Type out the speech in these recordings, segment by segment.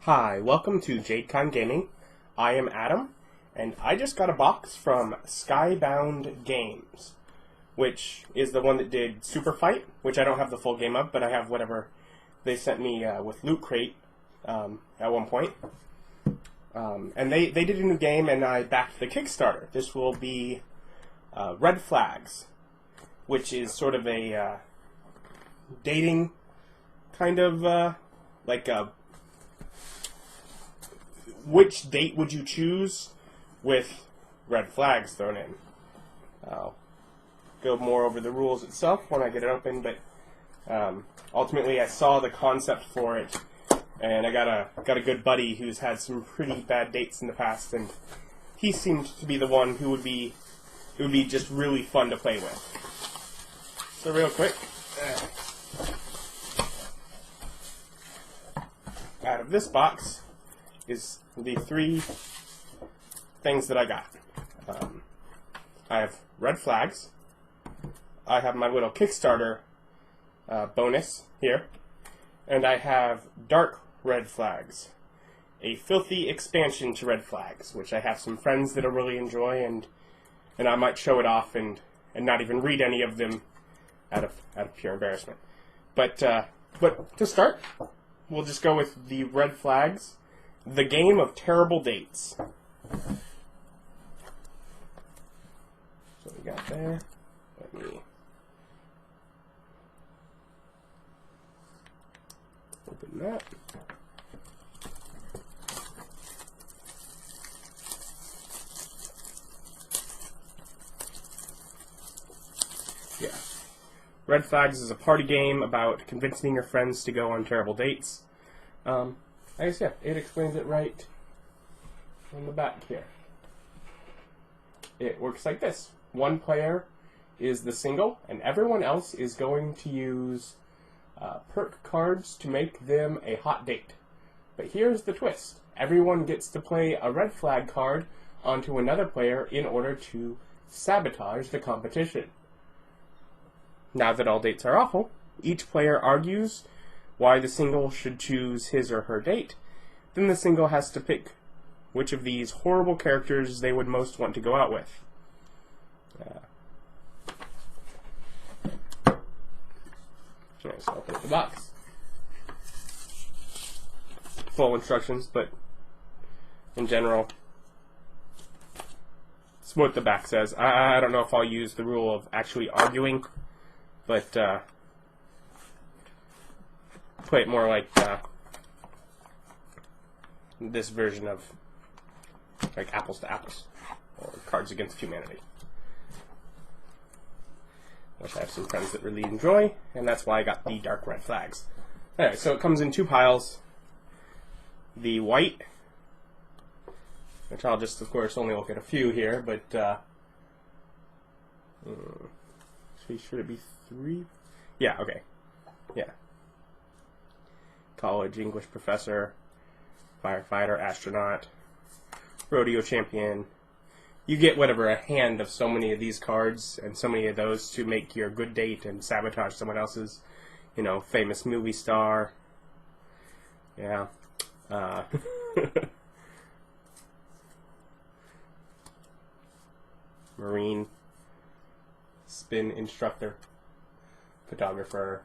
Hi, welcome to JadeCon Gaming. I am Adam, and I just got a box from Skybound Games, which is the one that did Super Fight, which I don't have the full game of, but I have whatever they sent me with Loot Crate at one point. And they did a new game, and I backed the Kickstarter. This will be Red Flags, which is sort of a dating kind of like a which date would you choose with red flags thrown in. I'll go more over the rules itself when I get it open, but ultimately I saw the concept for it, and I got a good buddy who's had some pretty bad dates in the past, and he seemed to be the one who would be just really fun to play with. So real quick, out of this box is the three things that I got. I have red flags. I have my little Kickstarter bonus here. And I have dark red flags. A filthy expansion to red flags, which I have some friends that'll really enjoy, and I might show it off and not even read any of them out of pure embarrassment. But to start, we'll just go with the red flags. The Game of Terrible Dates. So we got there. Let me open that. Yeah. Red Flags is a party game about convincing your friends to go on terrible dates. I guess, yeah, it explains it right on the back here. It works like this. One player is the single, and everyone else is going to use perk cards to make them a hot date. But here's the twist. Everyone gets to play a red flag card onto another player in order to sabotage the competition. Now that all dates are awful, each player argues why the single should choose his or her date. Then the single has to pick which of these horrible characters they would most want to go out with. Nice, I'll open the box. Full instructions, but in general, it's what the back says. I don't know if I'll use the rule of actually arguing, but play it more like this version of like apples to apples or Cards Against Humanity, which I have some friends that really enjoy, and that's why I got the dark red flags. Anyway, so it comes in two piles. The white, which I'll just of course only look at a few here, but should it be three? Yeah, okay. Yeah. College English professor, firefighter, astronaut, rodeo champion. You get whatever, a hand of so many of these cards and so many of those to make your good date and sabotage someone else's, famous movie star. Yeah. Marine, spin instructor, photographer.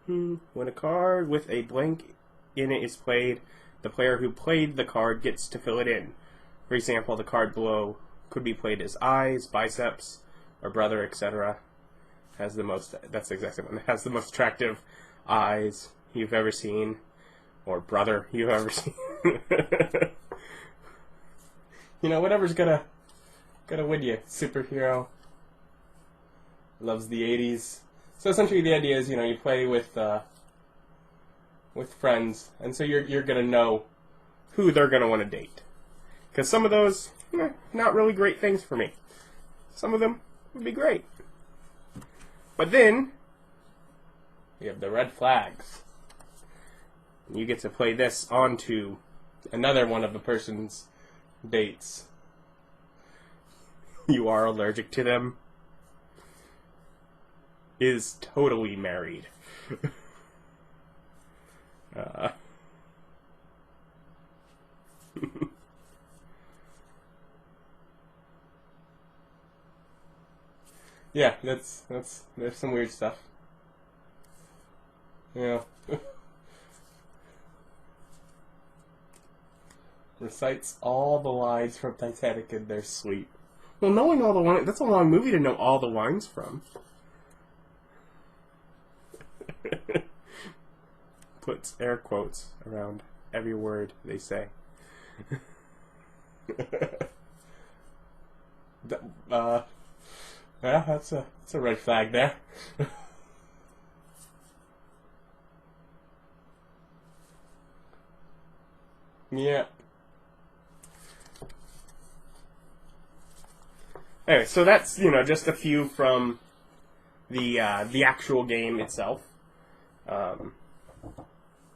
When a card with a blank in it is played, the player who played the card gets to fill it in. For example, the card below could be played as eyes, biceps, or brother, etc. That's the exact same one. It has the most attractive eyes you've ever seen, or brother you've ever seen. Whatever's gonna win you. Superhero. Loves the 80s. So essentially, the idea is, you play with friends, and so you're gonna know who they're gonna want to date. Because some of those, not really great things for me. Some of them would be great. But then we have the red flags. You get to play this onto another one of the person's dates. You are allergic to them. Is totally married. Yeah, there's some weird stuff. Yeah. Recites all the lines from Titanic in their suite. Well, knowing all the lines, that's a long movie to know all the lines from. Puts air quotes around every word they say. Yeah, that's a red flag there. Yeah. Anyway, so that's, just a few from the actual game itself.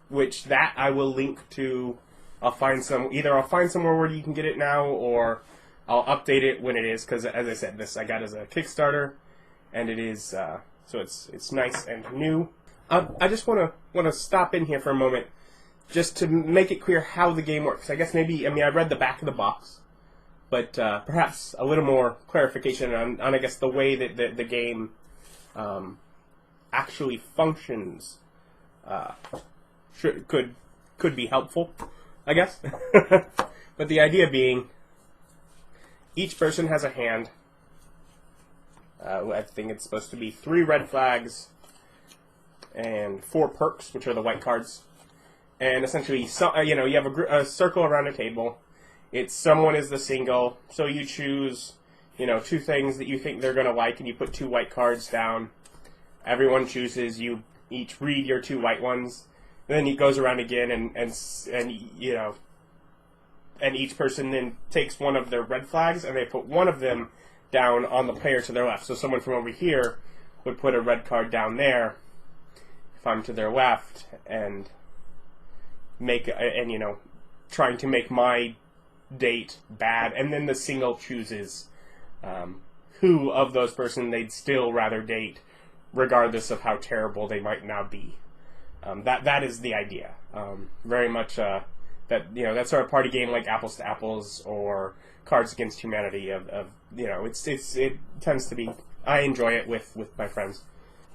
Which that I will link to. I'll find somewhere where you can get it now, or I'll update it when it is, because as I said, this I got as a Kickstarter, and it is so it's nice and new. I just want to stop in here for a moment, just to make it clear how the game works. I guess I read the back of the box, but perhaps a little more clarification on I guess the way that the game actually functions could be helpful, I guess. But the idea being, each person has a hand. I think it's supposed to be 3 red flags and 4 perks, which are the white cards. And essentially, you have a circle around a table. Someone is the single, so you choose, 2 things that you think they're going to like, and you put 2 white cards down. Everyone chooses. You each read your 2 white ones. And then he goes around again, and each person then takes one of their red flags, and they put one of them down on the player to their left. So someone from over here would put a red card down there, if I'm to their left, and trying to make my date bad. And then the single chooses who of those person they'd still rather date, regardless of how terrible they might now be. That is the idea. Very much that sort of party game like Apples to Apples or Cards Against Humanity. It tends to be. I enjoy it with my friends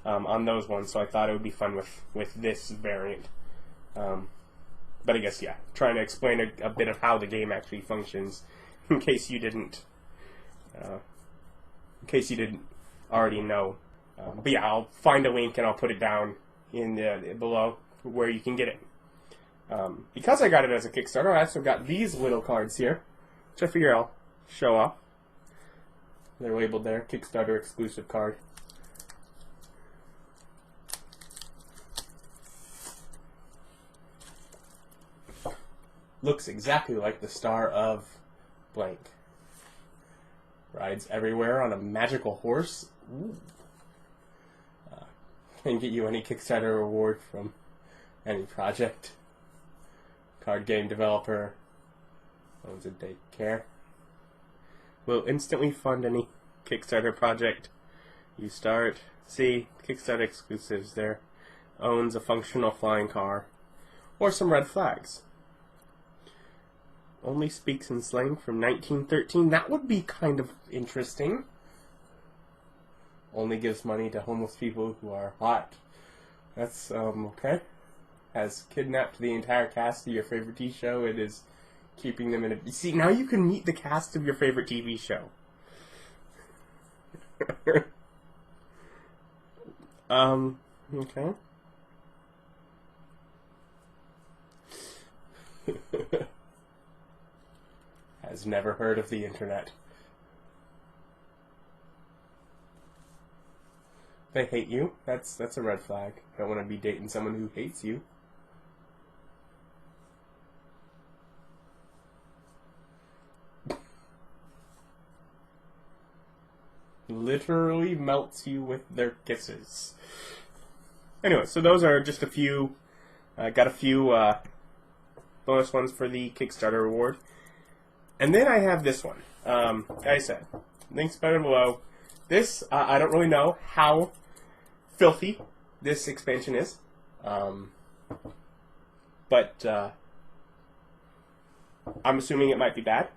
on those ones. So I thought it would be fun with this variant. But I guess trying to explain a bit of how the game actually functions, in case you didn't already know. But I'll find a link and I'll put it down in below where you can get it. Because I got it as a Kickstarter, I also got these little cards here, which I figure I'll show off. They're labeled there, Kickstarter exclusive card. Looks exactly like the star of blank. Rides everywhere on a magical horse. Ooh. Can get you any Kickstarter reward from any project. Card game developer owns a daycare. Will instantly fund any Kickstarter project you start. See, Kickstarter exclusives there. Owns a functional flying car. Or some red flags. Only speaks in slang from 1913. That would be kind of interesting. Only gives money to homeless people who are hot. That's, okay. Has kidnapped the entire cast of your favorite TV show. It is keeping them in a... See, now you can meet the cast of your favorite TV show. Okay. Has never heard of the internet. They hate you. That's a red flag. Don't want to be dating someone who hates you. Literally melts you with their kisses. Anyway, so those are just a few. Got a few bonus ones for the Kickstarter reward. And then I have this one. Like I said, links better below. This, I don't really know how filthy this expansion is. But I'm assuming it might be bad.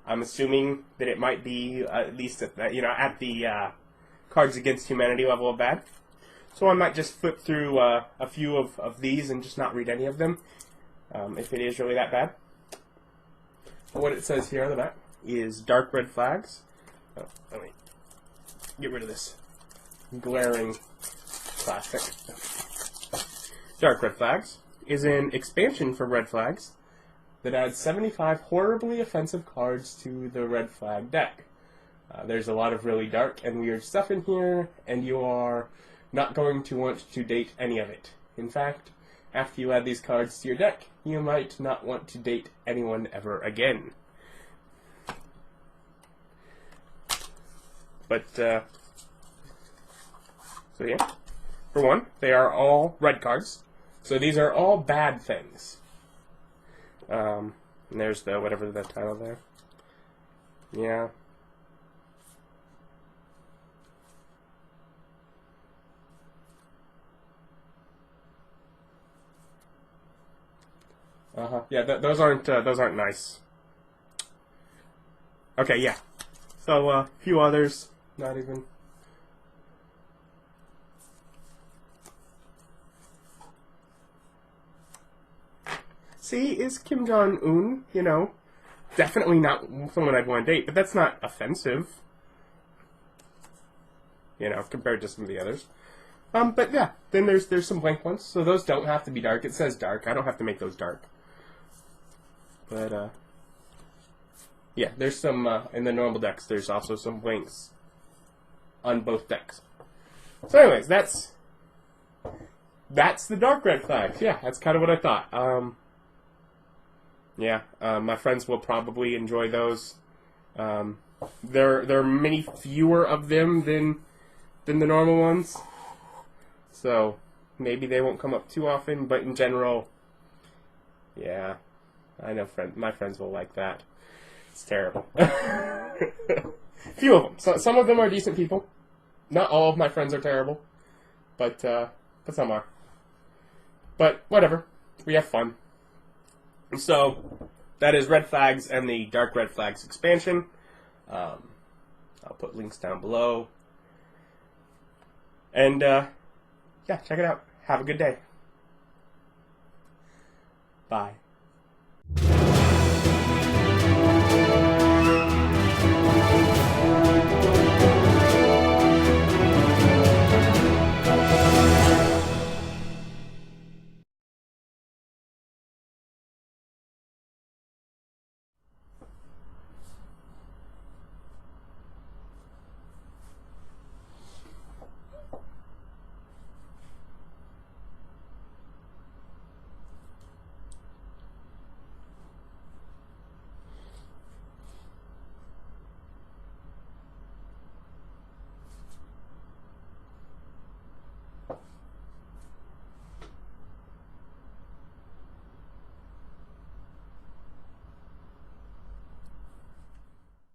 I'm assuming that it might be at least at the Cards Against Humanity level of bad. So I might just flip through a few of these and just not read any of them, if it is really that bad. What it says here on the back is dark red flags. Oh, let me get rid of this glaring plastic. Dark red flags is an expansion for red flags that adds 75 horribly offensive cards to the red flag deck. There's a lot of really dark and weird stuff in here, and you are not going to want to date any of it. In fact, after you add these cards to your deck, you might not want to date anyone ever again. But, so yeah. For one, they are all red cards. So these are all bad things. And there's the, whatever the title there. Yeah. Yeah, those aren't nice. Okay, yeah. So, a few others, not even. See, is Kim Jong-un, definitely not someone I'd want to date, but that's not offensive, compared to some of the others. But yeah, then there's some blank ones, so those don't have to be dark. It says dark. I don't have to make those dark. But, yeah, there's some, in the normal decks, there's also some blanks on both decks. So anyways, that's the dark red flags. Yeah, that's kind of what I thought. Yeah, my friends will probably enjoy those. There are many fewer of them than the normal ones. So, maybe they won't come up too often, but in general, yeah, I know my friends will like that. It's terrible. Few of them. So, some of them are decent people. Not all of my friends are terrible, but some are. But, whatever. We have fun. So, that is Red Flags and the Dark Red Flags expansion. I'll put links down below. And, yeah, check it out. Have a good day. Bye.